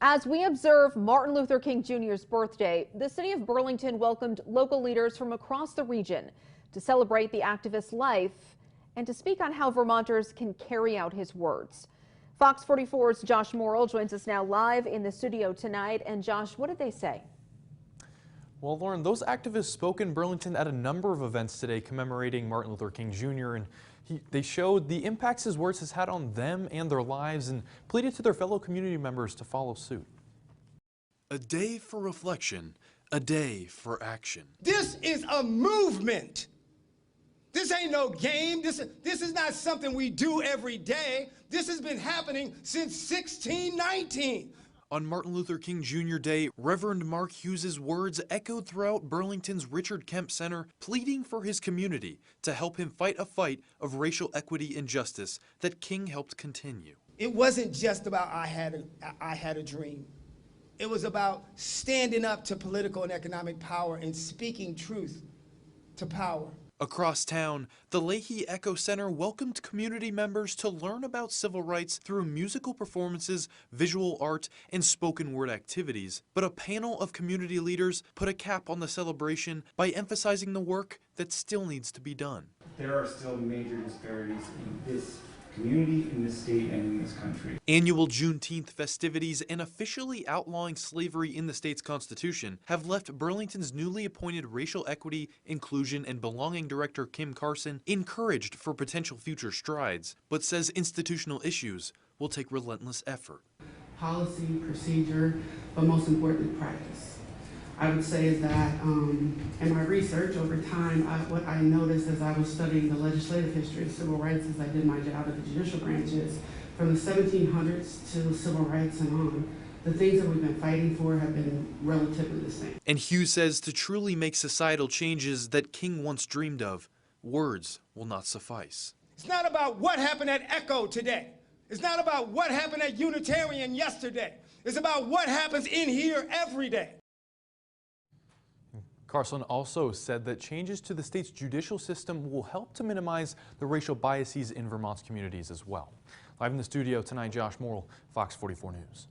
As we observe Martin Luther King Jr.'s birthday, the city of Burlington welcomed local leaders from across the region to celebrate the activist's life and to speak on how Vermonters can carry out his words. Fox 44's Josh Morrill joins us now live in the studio tonight. And Josh, what did they say? Well, Lauren, those activists spoke in Burlington at a number of events today commemorating Martin Luther King Jr. and they showed the impacts his words has had on them and their lives and pleaded to their fellow community members to follow suit. A day for reflection, a day for action. This is a movement. This ain't no game. This is not something we do every day. This has been happening since 1619. On Martin Luther King Jr. Day, Reverend Mark Hughes' words echoed throughout Burlington's Richard Kemp Center, pleading for his community to help him fight a fight of racial equity and justice that King helped continue. It wasn't just about I had a dream. It was about standing up to political and economic power and speaking truth to power. Across town, the Leahy Echo Center welcomed community members to learn about civil rights through musical performances, visual art, and spoken word activities. But a panel of community leaders put a cap on the celebration by emphasizing the work that still needs to be done. There are still major disparities in this community, in this state, and in this country. Annual Juneteenth festivities and officially outlawing slavery in the state's constitution have left Burlington's newly appointed Racial Equity, Inclusion, and Belonging Director Kim Carson encouraged for potential future strides, but says institutional issues will take relentless effort. Policy, procedure, but most importantly, practice. I would say is that in my research over time, what I noticed as I was studying the legislative history of civil rights as I did my job at the judicial branches, from the 1700s to civil rights and on, the things that we've been fighting for have been relatively the same. And Hughes says to truly make societal changes that King once dreamed of, words will not suffice. It's not about what happened at Echo today. It's not about what happened at Unitarian yesterday. It's about what happens in here every day. Carson also said that changes to the state's judicial system will help to minimize the racial biases in Vermont's communities as well. Live in the studio tonight, Josh Morrill, Fox 44 News.